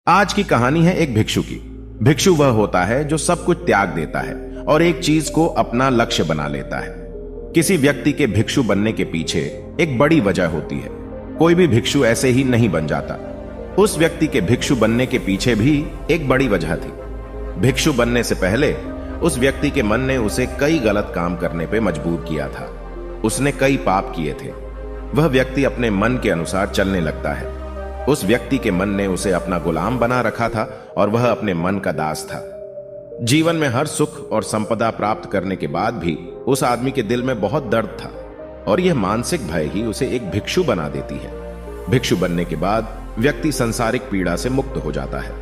आज की कहानी है एक भिक्षु की। भिक्षु वह होता है जो सब कुछ त्याग देता है और एक चीज को अपना लक्ष्य बना लेता है। किसी व्यक्ति के भिक्षु बनने के पीछे एक बड़ी वजह होती है। कोई भी भिक्षु ऐसे ही नहीं बन जाता। उस व्यक्ति के भिक्षु बनने के पीछे भी एक बड़ी वजह थी। भिक्षु बनने से पहले उस व्यक्ति के मन ने उसे कई गलत काम करने पे मजबूर किया था। उसने कई पाप किए थे। वह व्यक्ति अपने मन के अनुसार चलने लगता है। उस व्यक्ति के मन ने उसे अपना गुलाम बना रखा था और वह अपने मन का दास था। जीवन में हर सुख और संपदा प्राप्त करने के बाद भी उस आदमी के दिल में बहुत दर्द था और यह मानसिक भय ही उसे एक भिक्षु बना देती है। भिक्षु बनने के बाद व्यक्ति सांसारिक पीड़ा से मुक्त हो जाता है,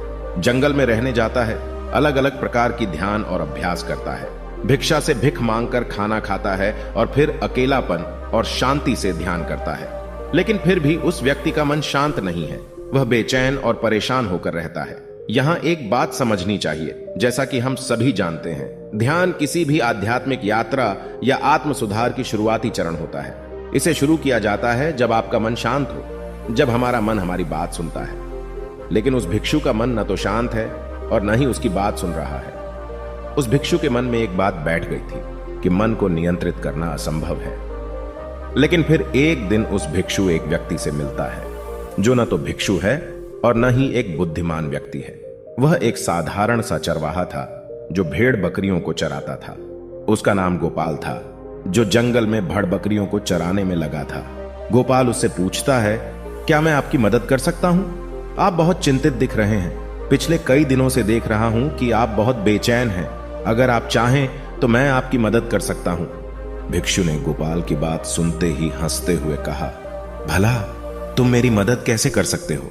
जंगल में रहने जाता है, अलग अलग प्रकार की ध्यान और अभ्यास करता है, भिक्षा से भिख मांगकर खाना खाता है और फिर अकेलापन और शांति से ध्यान करता है। लेकिन फिर भी उस व्यक्ति का मन शांत नहीं है। वह बेचैन और परेशान होकर रहता है। यहाँ एक बात समझनी चाहिए, जैसा कि हम सभी जानते हैं, ध्यान किसी भी आध्यात्मिक यात्रा या आत्म सुधार की शुरुआती चरण होता है। इसे शुरू किया जाता है जब आपका मन शांत हो, जब हमारा मन हमारी बात सुनता है। लेकिन उस भिक्षु का मन न तो शांत है और न ही उसकी बात सुन रहा है। उस भिक्षु के मन में एक बात बैठ गई थी कि मन को नियंत्रित करना असंभव है। लेकिन फिर एक दिन उस भिक्षु एक व्यक्ति से मिलता है जो न तो भिक्षु है और न ही एक बुद्धिमान व्यक्ति है। वह एक साधारण सा चरवाहा था जो भेड़ बकरियों को चराता था। उसका नाम गोपाल था, जो जंगल में भेड़ बकरियों को चराने में लगा था। गोपाल उससे पूछता है, क्या मैं आपकी मदद कर सकता हूं? आप बहुत चिंतित दिख रहे हैं। पिछले कई दिनों से देख रहा हूं कि आप बहुत बेचैन हैं। अगर आप चाहें तो मैं आपकी मदद कर सकता हूं। भिक्षु ने गोपाल की बात सुनते ही हंसते हुए कहा, भला तुम मेरी मदद कैसे कर सकते हो?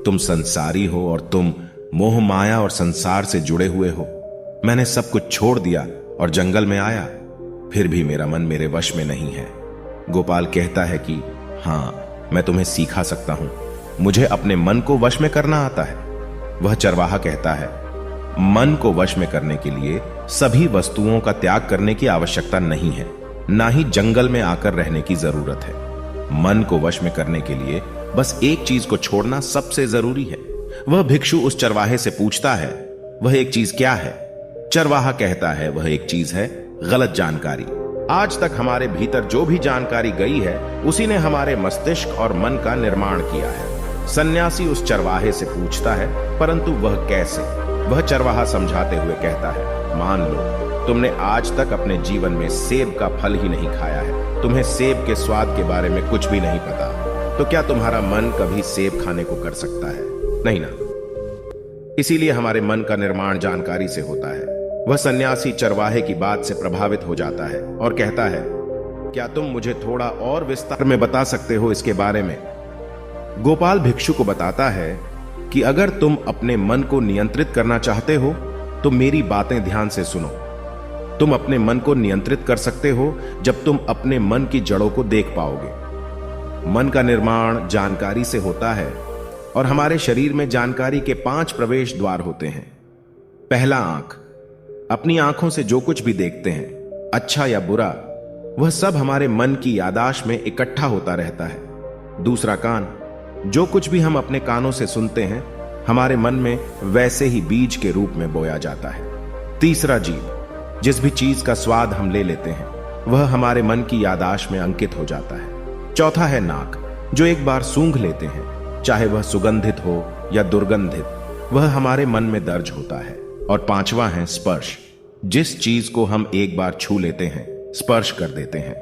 तुम संसारी हो और तुम मोह माया और संसार से जुड़े हुए हो। मैंने सब कुछ छोड़ दिया और जंगल में आया, फिर भी मेरा मन मेरे वश में नहीं है। गोपाल कहता है कि हाँ, मैं तुम्हें सिखा सकता हूं। मुझे अपने मन को वश में करना आता है। वह चरवाहा कहता है, मन को वश में करने के लिए सभी वस्तुओं का त्याग करने की आवश्यकता नहीं है, ना ही जंगल में आकर रहने की जरूरत है। मन को वश में करने के लिए बस एक चीज को छोड़ना सबसे जरूरी है। वह भिक्षु उस चरवाहे से पूछता है, वह एक चीज क्या है? चरवाहा कहता है, वह एक चीज है गलत जानकारी। आज तक हमारे भीतर जो भी जानकारी गई है उसी ने हमारे मस्तिष्क और मन का निर्माण किया है। सन्यासी उस चरवाहे से पूछता है, परंतु वह कैसे? वह चरवाहा समझाते हुए कहता है, मान लो तुमने आज तक अपने जीवन में सेब का फल ही नहीं खाया है, तुम्हें सेब के स्वाद के बारे में कुछ भी नहीं पता, तो क्या तुम्हारा मन कभी सेब खाने को कर सकता है? नहीं ना। इसीलिए हमारे मन का निर्माण जानकारी से होता है। वह सन्यासी चरवाहे की बात से प्रभावित हो जाता है और कहता है, क्या तुम मुझे थोड़ा और विस्तार में बता सकते हो इसके बारे में? गोपाल भिक्षु को बताता है कि अगर तुम अपने मन को नियंत्रित करना चाहते हो तो मेरी बातें ध्यान से सुनो। तुम अपने मन को नियंत्रित कर सकते हो जब तुम अपने मन की जड़ों को देख पाओगे। मन का निर्माण जानकारी से होता है और हमारे शरीर में जानकारी के 5 प्रवेश द्वार होते हैं। पहला, आंख। अपनी आंखों से जो कुछ भी देखते हैं, अच्छा या बुरा, वह सब हमारे मन की याददाश्त में इकट्ठा होता रहता है। दूसरा, कान। जो कुछ भी हम अपने कानों से सुनते हैं हमारे मन में वैसे ही बीज के रूप में बोया जाता है। तीसरा, जीभ। जिस भी चीज का स्वाद हम ले लेते हैं वह हमारे मन की याददाश्त में अंकित हो जाता है। चौथा है नाक। जो एक बार सूंघ लेते हैं, चाहे वह सुगंधित हो या दुर्गंधित, वह हमारे मन में दर्ज होता है। और पांचवा है स्पर्श। जिस चीज को हम एक बार छू लेते हैं, स्पर्श कर देते हैं,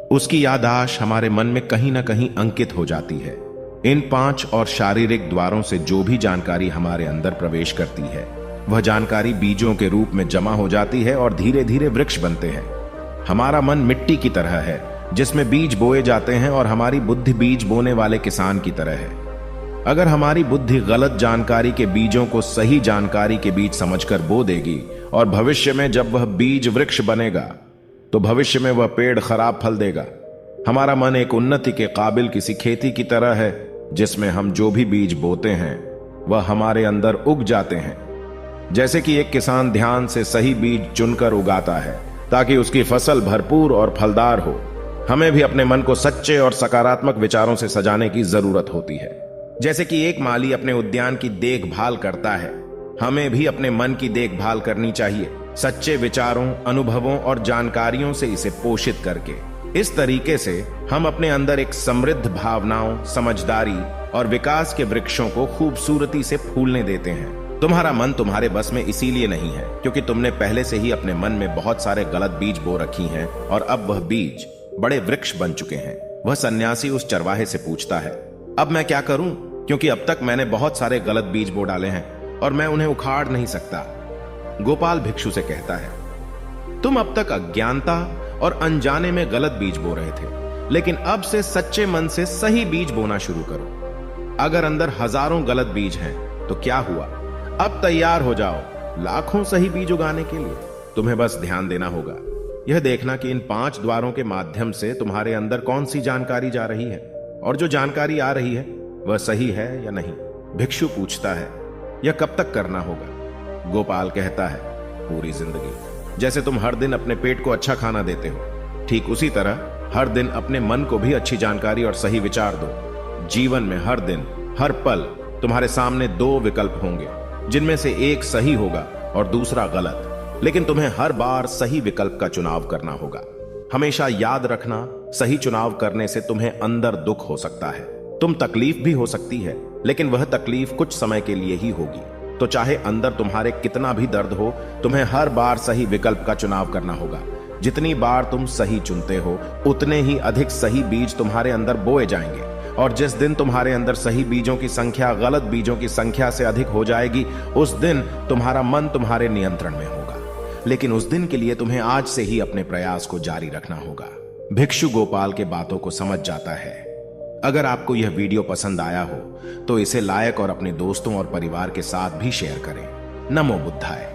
उसकी याददाश्त हमारे मन में कहीं ना कहीं अंकित हो जाती है। इन 5 और शारीरिक द्वारों से जो भी जानकारी हमारे अंदर प्रवेश करती है वह जानकारी बीजों के रूप में जमा हो जाती है और धीरे धीरे वृक्ष बनते हैं। हमारा मन मिट्टी की तरह है जिसमें बीज बोए जाते हैं और हमारी बुद्धि बीज बोने वाले किसान की तरह है। अगर हमारी बुद्धि गलत जानकारी के बीजों को सही जानकारी के बीज समझकर बो देगी और भविष्य में जब वह बीज वृक्ष बनेगा तो भविष्य में वह पेड़ खराब फल देगा। हमारा मन एक उन्नति के काबिल किसी खेती की तरह है जिसमें हम जो भी बीज बोते हैं वह हमारे अंदर उग जाते हैं। जैसे कि एक किसान ध्यान से सही बीज चुनकर उगाता है ताकि उसकी फसल भरपूर और फलदार हो, हमें भी अपने मन को सच्चे और सकारात्मक विचारों से सजाने की जरूरत होती है। जैसे कि एक माली अपने उद्यान की देखभाल करता है, हमें भी अपने मन की देखभाल करनी चाहिए, सच्चे विचारों, अनुभवों और जानकारियों से इसे पोषित करके। इस तरीके से हम अपने अंदर एक समृद्ध भावनाओं, समझदारी और विकास के वृक्षों को खूबसूरती से फूलने देते हैं। तुम्हारा मन तुम्हारे बस में इसीलिए नहीं है क्योंकि तुमने पहले से ही अपने मन में बहुत सारे गलत बीज बो रखी हैं और अब वह बीज बड़े वृक्ष बन चुके हैं। वह सन्यासी उस चरवाहे से पूछता है, अब मैं क्या करूं? क्योंकि अब तक मैंने बहुत सारे गलत बीज बो डाले हैं और मैं उन्हें उखाड़ नहीं सकता। गोपाल भिक्षु से कहता है, तुम अब तक अज्ञानता और अनजाने में गलत बीज बो रहे थे, लेकिन अब से सच्चे मन से सही बीज बोना शुरू करो। अगर अंदर हजारों गलत बीज हैं तो क्या हुआ? अब तैयार हो जाओ लाखों सही बीज उगाने के लिए। तुम्हें बस ध्यान देना होगा, यह देखना कि इन 5 द्वारों के माध्यम से तुम्हारे अंदर कौन सी जानकारी जा रही है और जो जानकारी आ रही है वह सही है या नहीं। भिक्षु पूछता है, यह कब तक करना होगा? गोपाल कहता है, पूरी जिंदगी। जैसे तुम हर दिन अपने पेट को अच्छा खाना देते हो, ठीक उसी तरह हर दिन अपने मन को भी अच्छी जानकारी और सही विचार दो। जीवन में हर दिन, हर पल तुम्हारे सामने 2 विकल्प होंगे, जिनमें से एक सही होगा और दूसरा गलत, लेकिन तुम्हें हर बार सही विकल्प का चुनाव करना होगा। हमेशा याद रखना, सही चुनाव करने से तुम्हें अंदर दुख हो सकता है, तुम तकलीफ भी हो सकती है, लेकिन वह तकलीफ कुछ समय के लिए ही होगी। तो चाहे अंदर तुम्हारे कितना भी दर्द हो, तुम्हें हर बार सही विकल्प का चुनाव करना होगा। जितनी बार तुम सही चुनते हो, उतने ही अधिक सही बीज तुम्हारे अंदर बोए जाएंगे, और जिस दिन तुम्हारे अंदर सही बीजों की संख्या गलत बीजों की संख्या से अधिक हो जाएगी, उस दिन तुम्हारा मन तुम्हारे नियंत्रण में होगा। लेकिन उस दिन के लिए तुम्हें आज से ही अपने प्रयास को जारी रखना होगा। भिक्षु गोपाल के बातों को समझ जाता है। अगर आपको यह वीडियो पसंद आया हो तो इसे लाइक और अपने दोस्तों और परिवार के साथ भी शेयर करें। नमो बुद्धाय।